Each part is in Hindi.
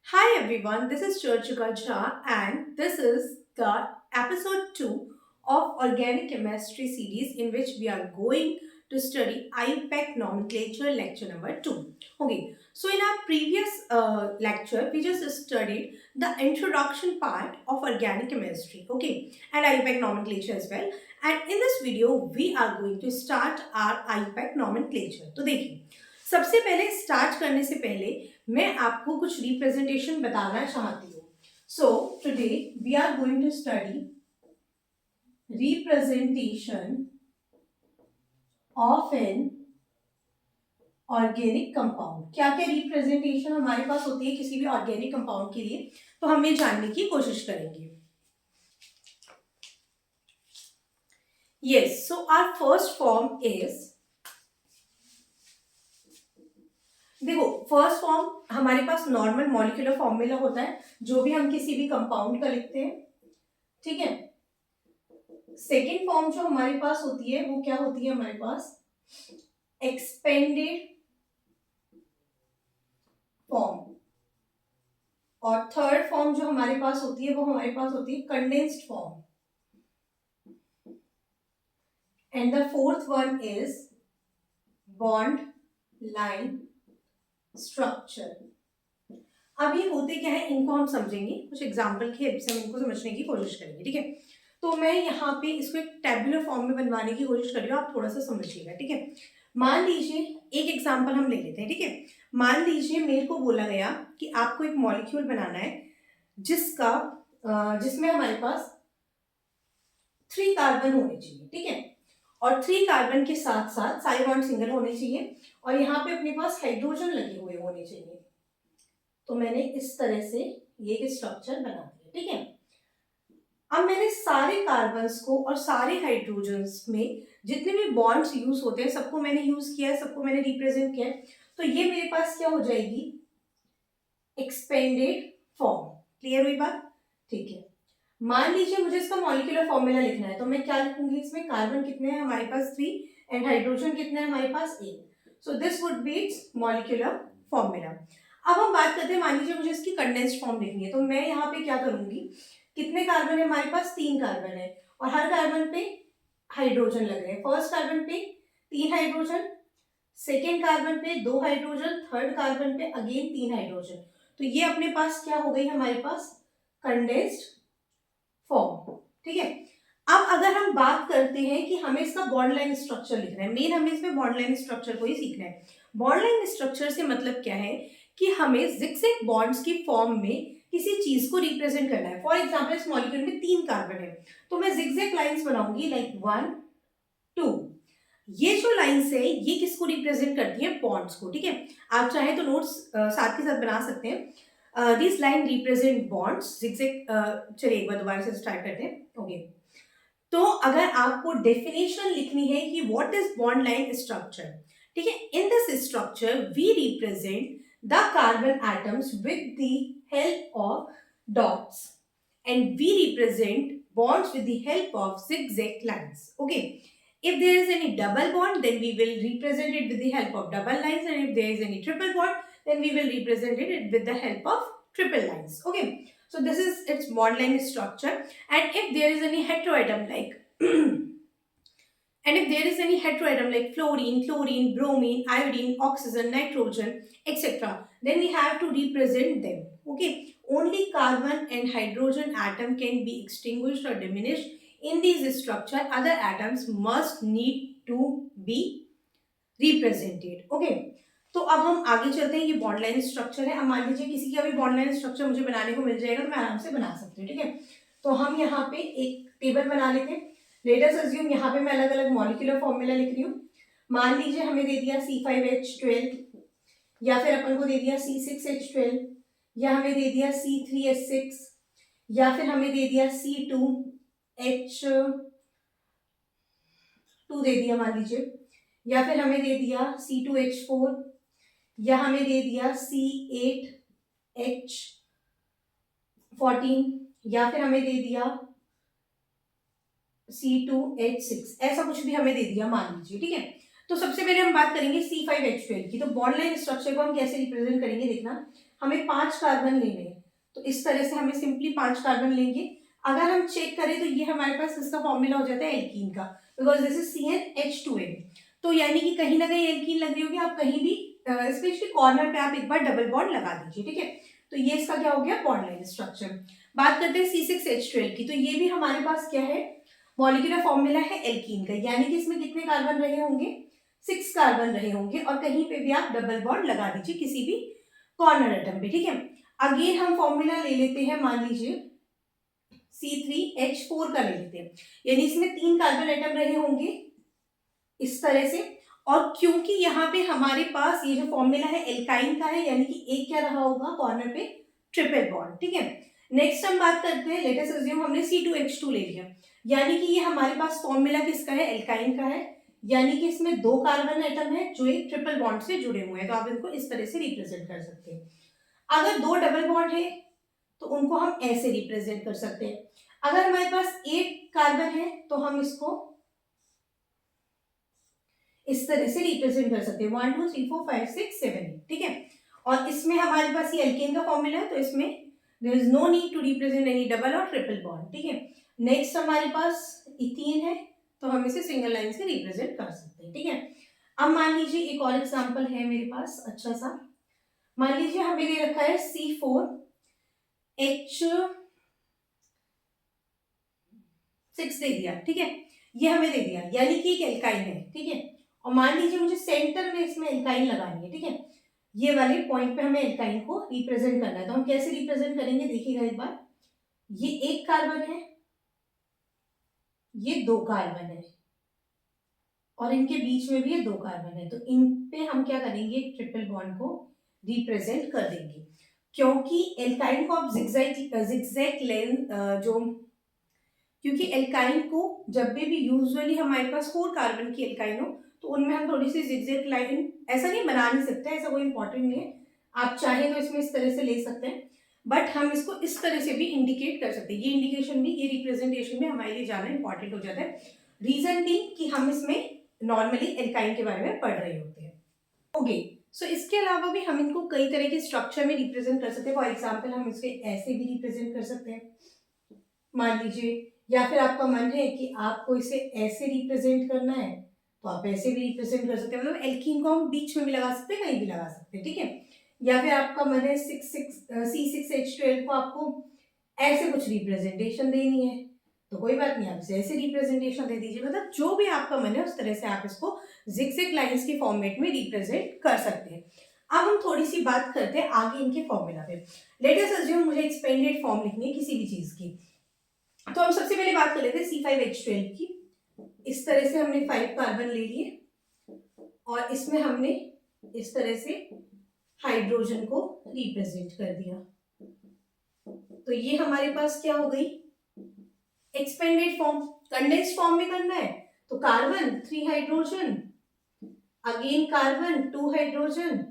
Hi everyone, this is Churchika Jha and this is the episode 2 of Organic Chemistry series in which we are going to study IUPAC nomenclature lecture number 2. Okay, so in our previous lecture, we just studied the introduction part of organic chemistry, okay, and IUPAC nomenclature as well. And in this video, we are going to start our IUPAC nomenclature. तो देखिए, सबसे पहले स्टार्ट करने से पहले मैं आपको कुछ रिप्रेजेंटेशन बताना चाहती हूँ. So today we are going to study representation of an organic compound. क्या क्या रिप्रेजेंटेशन हमारे पास होती है किसी भी ऑर्गेनिक कंपाउंड के लिए, तो हम ये जानने की कोशिश करेंगे. Yes, so our first form is, देखो फर्स्ट फॉर्म हमारे पास नॉर्मल मॉलिक्यूलर फॉर्मूला होता है जो भी हम किसी भी कंपाउंड का लिखते हैं, ठीक है. सेकेंड फॉर्म जो हमारे पास होती है वो क्या होती है, हमारे पास एक्सपेंडेड फॉर्म. और थर्ड फॉर्म जो हमारे पास होती है वो हमारे पास होती है condensed form. And the fourth one is bond line structure. अब ये होते क्या है इनको हम समझेंगे, कुछ एग्जाम्पल की हेल्प से हम इनको समझने की कोशिश करेंगे, ठीक है. तो मैं यहाँ पे इसको एक टेबुलर फॉर्म में बनवाने की कोशिश कर रही हूँ, आप थोड़ा सा समझिएगा, ठीक है. मान लीजिए एक एग्जाम्पल हम ले लेते हैं, ठीक है. मान लीजिए मेरे को बोला गया कि आपको एक मॉलिक्यूल बनाना है जिसमें हमारे पास 3 कार्बन होने चाहिए, ठीक है. और 3 कार्बन के साथ साथ साइड बॉन्ड सिंगल होने चाहिए और यहाँ पे अपने पास हाइड्रोजन लगे हुए होने चाहिए. तो मैंने इस तरह से ये एक स्ट्रक्चर बना दिया, ठीक है. अब मैंने सारे कार्बन्स को और सारे हाइड्रोजन्स में जितने भी बॉन्ड्स यूज होते हैं सबको मैंने यूज किया है, सबको मैंने रिप्रेजेंट किया है. तो ये मेरे पास क्या हो जाएगी, एक्सपेंडेड फॉर्म. क्लियर हुई बात, ठीक है. मान लीजिए मुझे इसका मॉलिक्यूलर फॉर्मूला लिखना है, तो मैं क्या लिखूंगी, इसमें कार्बन कितने हैं हमारे पास 3 एंड हाइड्रोजन कितने हैं हमारे पास 1. So this would be it's molecular formula. अब हम बात करते हैं, मान लीजिए मुझे इसकी कंडेंस्ड फॉर्म लिखनी है, तो मैं यहाँ पे क्या करूंगी, कितने कार्बन है हमारे पास, 3 कार्बन है और हर कार्बन पे हाइड्रोजन लग रहे हैं. फर्स्ट कार्बन पे 3 हाइड्रोजन, सेकेंड कार्बन पे 2 हाइड्रोजन, थर्ड कार्बन पे अगेन 3 हाइड्रोजन. तो ये अपने पास क्या हो गई हमारे पास, कंडेंस्ड फॉर्म, ठीक है. अब अगर हम बात करते हैं कि हमें इसका बॉन्ड लाइन स्ट्रक्चर लिखना है, मेन हमें इसमें बॉन्ड लाइन स्ट्रक्चर को ही सीखना है. बॉन्ड लाइन स्ट्रक्चर से मतलब क्या है कि हमें जिगजैग बॉन्ड्स की फॉर्म में किसी चीज को रिप्रेजेंट करना है. फॉर एग्जांपल इस मॉलिक्यूल में 3 कार्बन है, तो मैं जिगजैग लाइंस बनाऊंगी लाइक 1 2. ये जो लाइंस है ये किसको रिप्रेजेंट करती है, बॉन्ड्स को, ठीक है. आप चाहे तो नोट्स साथ के साथ बना सकते हैं. This line represent bonds zigzag. चलिए एक बार दोबारा से स्टार्ट करते हैं, ओके. तो अगर आपको डेफिनेशन लिखनी है कि what is bond line structure, ठीक है. In this structure we represent the carbon atoms with the help of dots and we represent bonds with the help of zigzag lines, okay. If there is any double bond, then we will represent it with the help of double lines, and if there is any triple bond, then we will represent it with the help of triple lines, okay. So this is its bond line structure. And if there is any heteroatom like and if there is any heteroatom like fluorine, chlorine, bromine, iodine, oxygen, nitrogen, etc., then we have to represent them. Okay, only carbon and hydrogen atom can be extinguished or diminished in these structure. Other atoms must need to be represented. Okay. तो अब हम आगे चलते हैं, ये बॉन्ड लाइन स्ट्रक्चर है. अब मान लीजिए किसी का भी बॉन्ड लाइन स्ट्रक्चर मुझे बनाने को मिल जाएगा तो मैं आराम से बना सकती हूँ, ठीक है. तो हम यहाँ पे एक टेबल बना लेते हैं. लेट अस अज्यूम यहाँ पे मैं अलग अलग मॉलिक्यूलर फॉर्मूला लिख रही हूँ. मान लीजिए हमें दे दिया C5H12, या फिर अपन को दे दिया C6H12, या हमें दे दिया C3H6, या फिर हमें दे दिया C2H2 दे दिया मान लीजिए, या फिर हमें दे दिया C2H4, या हमें दे दिया C8H14, या फिर हमें दे दिया C2H6. ऐसा कुछ भी हमें दे दिया मान लीजिए, ठीक है. तो सबसे पहले हम बात करेंगे C5H12 की. तो बॉन्ड लाइन स्ट्रक्चर को हम कैसे रिप्रेजेंट करेंगे, देखना. हमें 5 कार्बन लेने हैं, तो इस तरह से हमें सिंपली 5 कार्बन लेंगे। अगर हम चेक करें तो ये हमारे पास इसका फॉर्मूला हो जाता है एल्कीन का, बिकॉज दिस इज CnH2n। तो यानी कि कहीं ना कहीं एल्कीन लग रही होगी, आप कहीं भी स्पेशली कॉर्नर पे आप एक बार डबल बॉन्ड लगा दीजिए, ठीक है। तो ये इसका क्या हो गया, बॉन्ड लाइन स्ट्रक्चर। बात करते हैं C6H12 की, तो ये भी हमारे पास क्या है, मॉलिक्यूलर फॉर्मूला है एल्कीन का, यानी कि इसमें कितने कार्बन रहे होंगे, 6 कार्बन रहे होंगे, और कहीं पे भी आप डबल बॉन्ड लगा दीजिए किसी भी कॉर्नर एटम पे, ठीक है। अगेन हम फॉर्मूला ले लेते हैं, मान लीजिए C3H4 का ले लेते हैं, यानी इसमें 3 कार्बन एटम रहे होंगे इस तरह से। और क्योंकि यहाँ पे हमारे पास ये जो फॉर्मूला है एल्काइन का है, यानी कि एक क्या रहा होगा कॉर्नर पे, ट्रिपल बॉन्ड, ठीक है। नेक्स्ट हम बात करते हैं, लेट अस अज्यूम हमने C2H2 ले लिया, यानी कि ये हमारे पास फॉर्मूला किसका है, एल्काइन का है, यानी कि इसमें 2 कार्बन एटम है जो एक ट्रिपल बॉन्ड से जुड़े हुए हैं, तो आप इनको इस तरह से रिप्रेजेंट कर सकते हैं। अगर 2 डबल बॉन्ड है तो उनको हम ऐसे रिप्रेजेंट कर सकते हैं। अगर हमारे पास 1 कार्बन है तो हम इसको इस तरह से रिप्रेजेंट कर सकते हैं, 1 2 3 4 5 6 7 8, ठीक है। और इसमें हमारे पास ये एल्केन का फॉर्मूला है, तो इसमें there is no need to represent any double और ट्रिपल बॉन्ड, ठीक है। नेक्स्ट हमारे पास इथीन है, तो हम इसे सिंगल लाइन से रिप्रेजेंट कर सकते हैं, ठीक है। अब मान लीजिए एक और एग्जांपल है मेरे पास अच्छा सा, मान लीजिए हमें दे रखा है C4H6 दे दिया, ठीक है, ये हमें दे दिया, यानी कि एक एल्काइन है, ठीक है। और मान लीजिए मुझे सेंटर में इसमें एल्काइन लगानी है, ठीक है, ये वाले पॉइंट पे हमें एल्काइन को रिप्रेजेंट करना है, तो हम कैसे रिप्रेजेंट करेंगे, देखिएगा एक बार, ये 1 कार्बन है, ये 2 कार्बन है, और इनके बीच में भी ये 2 कार्बन है, तो इन पे हम क्या करेंगे, ट्रिपल बॉन्ड को रिप्रेजेंट कर देंगे। क्योंकि एल्काइन को आप जिगजैग लेंथ जो, क्योंकि एल्काइन को जब भी यूजुअली हमारे पास 4 कार्बन की एल्काइन हो तो उनमें हम थोड़ी सी जिगजैग लाइन ऐसा नहीं बना नहीं सकते, ऐसा कोई इंपॉर्टेंट नहीं है, आप चाहें तो इसमें इस तरह से ले सकते हैं, बट हम इसको इस तरह से भी इंडिकेट कर सकते हैं। ये इंडिकेशन भी, ये रिप्रेजेंटेशन में हमारे लिए ज़्यादा इंपॉर्टेंट हो जाता है, रीजन भी कि हम इसमें नॉर्मली एल्काइन के बारे में पढ़ रहे होते हैं। ओके, सो इसके अलावा भी हम इनको कई तरह के स्ट्रक्चर में रिप्रेजेंट कर सकते हैं। फॉर एग्जाम्पल हम इसे ऐसे भी रिप्रेजेंट कर सकते हैं, मान लीजिए, या फिर आपका मन है कि आपको इसे ऐसे रिप्रेजेंट करना है तो आप ऐसे भी रिप्रेजेंट कर सकते हैं, मतलब एल्कीन को हम बीच में भी लगा सकते हैं, कहीं भी लगा सकते हैं, ठीक है। या फिर आपका मन है C6H12 को आपको ऐसे कुछ रिप्रेजेंटेशन देनी है, तो कोई बात नहीं, आप इसे ऐसे रिप्रेजेंटेशन दे दीजिए, मतलब जो भी आपका मन है उस तरह से आप इसको जिगजैग लाइंस के फॉर्मेट में रिप्रेजेंट कर सकते हैं। अब हम थोड़ी सी बात करते हैं आगे इनके फॉर्मूला पे। लेट अस अज्यूम मुझे एक्सपेंडेड फॉर्म लिखनी है किसी भी चीज की, तो हम सबसे पहले बात कर लेते हैं C5H12 की। इस तरह से हमने 5 कार्बन ले लिए और इसमें हमने इस तरह से हाइड्रोजन को रिप्रेजेंट कर दिया, तो ये हमारे पास क्या हो गई, एक्सपेंडेड फॉर्म। कंडेंस्ड फॉर्म में करना है तो carbon 3 hydrogen, again carbon 2 hydrogen,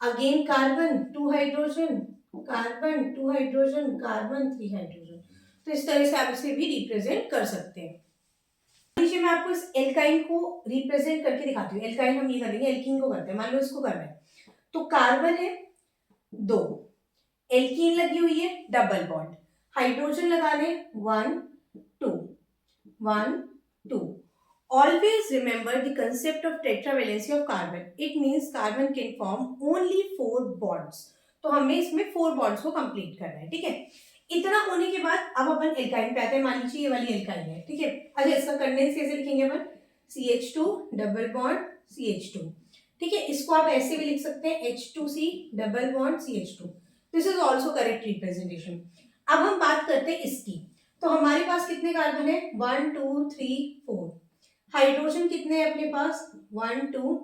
again carbon 2 hydrogen, carbon 2 hydrogen, carbon 3 hydrogen, तो इस तरह से आप इसे भी रिप्रेजेंट कर सकते हैं। नीचे मैं आपको इस एल्काइन को रिप्रेजेंट करके दिखाती हूँ। एल्काइन हम ये करेंगे, एल्कीन को करते हैं, मान लो इसको करना है, तो कार्बन है 2, एल्कीन लगी हुई है डबल बॉन्ड, हाइड्रोजन लगाने 1 2 1 2। Always remember the concept of tetravalency of carbon. It means carbon can form only 4 bonds. तो हमें इसमें 4 bonds को कंप्लीट करना है, ठीक है। इतना होने के बाद अब अपन एल्काइन पे आते हैं, मान लीजिए ये वाली एल्काइन है, ठीक है। अच्छा, इसका कंडेंस कैसे लिखेंगे अपन, CH2 डबल बॉन्ड CH2, ठीक है। इसको आप ऐसे भी लिख सकते हैं H2C double bond CH2। This is also correct representation. अब हम बात करते हैं इसकी, तो हमारे पास कितने कार्बन है, 1 2 3 4, हाइड्रोजन कितने हैं अपने पास, 1 2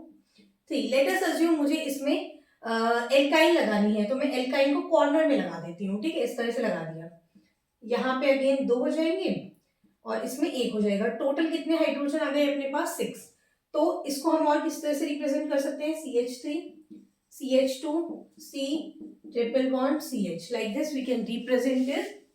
3। लेट अस अज्यूम मुझे इसमें एल्काइन लगानी है, तो मैं एल्काइन को कॉर्नर में लगा देती हूँ, ठीक है, इस तरह से लगा दिया, यहाँ पे अगेन 2 हो जाएंगे और इसमें 1 हो जाएगा, टोटल कितने हाइड्रोजन आ गए अपने पास, 6। तो इसको हम और किस तरह से रिप्रेजेंट कर सकते हैं, CH3 CH2 C triple bond CH, like this we can represent it.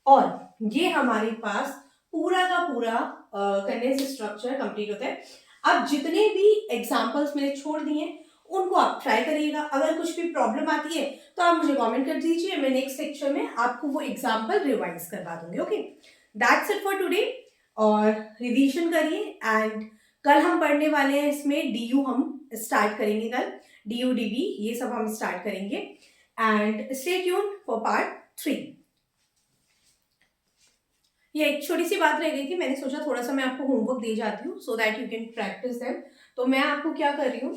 और ये हमारे पास पूरा का पूरा कंडेंस स्ट्रक्चर कंप्लीट होता है। अब जितने भी एग्जांपल्स मैंने छोड़ दिए उनको आप ट्राई करिएगा। अगर कुछ भी प्रॉब्लम आती है तो आप मुझे कमेंट कर दीजिए, मैं नेक्स्ट लेक्चर में आपको वो एग्जाम्पल रिवाइज करवा दूंगी। Okay, that's it for today. और रिवीजन करिए एंड कल हम पढ़ने वाले हैं इसमें DU हम स्टार्ट करेंगे कल, DU DB ये सब हम स्टार्ट करेंगे। And stay tuned for part 3। ये एक छोटी सी बात रह गई थी, मैंने सोचा थोड़ा सा मैं आपको होमवर्क दे जाती हूँ so that you can practice them. तो मैं आपको क्या कर रही हूँ,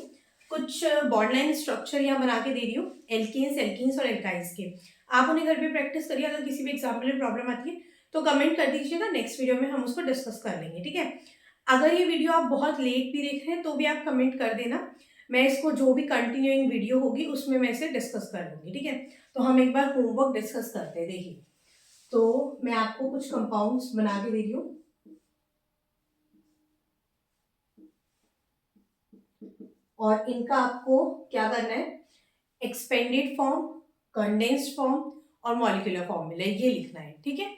कुछ बॉन्ड लाइन स्ट्रक्चर यहाँ बना के दे रही हूँ, एल्केन्स एल्कीन्स और एल्काइंस के। आप उन्हें घर पे प्रैक्टिस करिए। अगर किसी भी एग्जाम्पल में प्रॉब्लम आती है तो कमेंट कर दीजिएगा, नेक्स्ट वीडियो में हम उसको डिस्कस कर लेंगे, ठीक है। अगर ये वीडियो आप बहुत लेट भी देख रहे हैं तो भी आप कमेंट कर देना, मैं इसको जो भी कंटिन्यूइंग वीडियो होगी उसमें मैं इसे डिस्कस कर लूँगी, ठीक है। तो हम एक बार होमवर्क डिस्कस करते हैं। देखिए, तो मैं आपको कुछ कंपाउंड्स बना के दे रही हूँ और इनका आपको क्या करना है, एक्सपेंडेड फॉर्म, कंडेंस्ड फॉर्म और मॉलिक्यूलर फॉर्मूला ये लिखना है, ठीक है।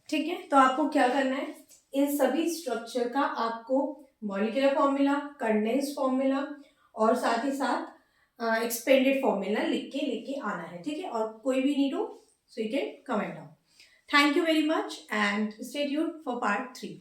ठीक है, तो आपको क्या करना है, इन सभी स्ट्रक्चर का आपको मॉलिक्यूलर फॉर्मूला, कंडेंस्ड फॉर्मूला और साथ ही साथ एक्सपेंडेड फॉर्मूला लिख के आना है, ठीक है। और कोई भी नीड हो so you can comment down. Thank you very much and stay tuned for part 3।